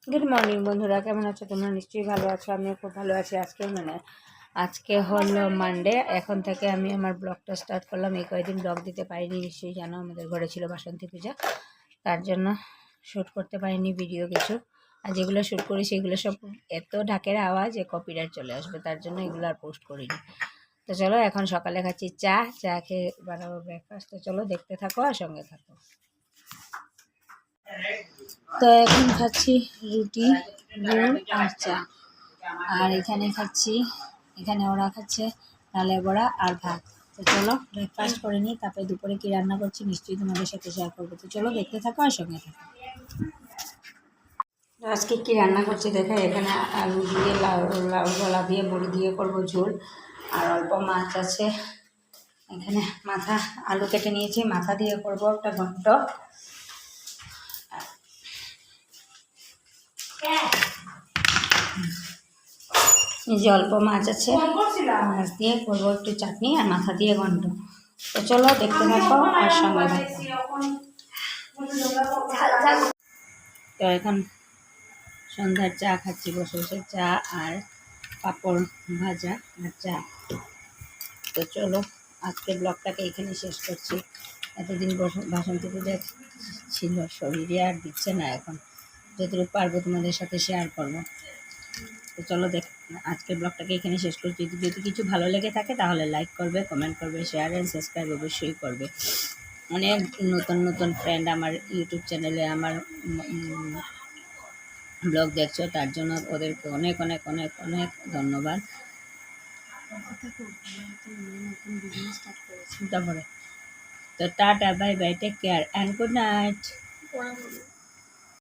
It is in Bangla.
গুড মর্নিং বন্ধুরা, কেমন আছো তোমরা? নিশ্চয়ই ভালো আছো, আমিও খুব ভালো আছি। আজকে হলো মানডে। এখন থেকে আমি আমার ব্লগটা স্টার্ট করলাম। এই কয়েকদিন ব্লগ দিতে পারিনি, নিশ্চয়ই জানো আমাদের ঘরে ছিল বাসন্তী পূজা, তার জন্য শ্যুট করতে পারিনি ভিডিও কিছু। আর যেগুলো শ্যুট করি সেগুলো সব এত ঢাকের আওয়াজ যে কপিরাইট চলে আসবে, তার জন্য এগুলো আর পোস্ট করিনি। তো চলো, এখন সকালে খাচ্ছি চা খেয়ে বানাবো ব্রেকফাস্ট। তো চলো দেখতে থাকো আর সঙ্গে থাকো। তো এখন খাচ্ছি রুটি, গুড় আর চা। আর এখানে ওরা খাচ্ছে ডালের বড়া আর ভাত। তো চলো ব্রেকফাস্ট করে নিই, তারপরে দুপুরে কি রান্না করছি নিশ্চয়ই তোমাদের সাথে শেয়ার করবো। তো চলো দেখতে থাকো আর সঙ্গে থাকো। আজকে কি রান্না করছি দেখো। এখানে আলু দিয়ে লাউ গলা দিয়ে বড়ি দিয়ে করবো ঝোল। আর অল্প মাছ আছে। এখানে আলু কেটে নিয়েছি, মাথা দিয়ে করবো একটা ঘন্ট। যে অল্প মাছ আছে, মাছ দিয়ে করবো একটু চাটনি আর মাথা দিয়ে ঘন্ট। তো চলো দেখতে থাকো আর সঙ্গে থাকো। তো এখন সন্ধ্যার চা খাচ্ছি, বসে বসে চা আর পাঁপড় ভাজা আর চা। তো চলো আজকে ব্লগটাকে এখানে শেষ করছি। এতদিন বাসন্তী পূজা ছিল, শরীরে আর দিচ্ছে না, এখন যতটুকু পারবো তোমাদের সাথে শেয়ার করবো। তো চলো আজকের ব্লগটাকে এখানে শেষ করছি। যদি কিছু ভালো লেগে থাকে তাহলে লাইক করবে, কমেন্ট করবে, শেয়ার অ্যান্ড সাবস্ক্রাইব অবশ্যই করবে। অনেক নতুন ফ্রেন্ড আমার ইউটিউব চ্যানেলে আমার ব্লগ দেখছো, তার জন্য ওদেরকে অনেক অনেক অনেক অনেক ধন্যবাদ। তারপরে তো tata, bye bye, take care and good night.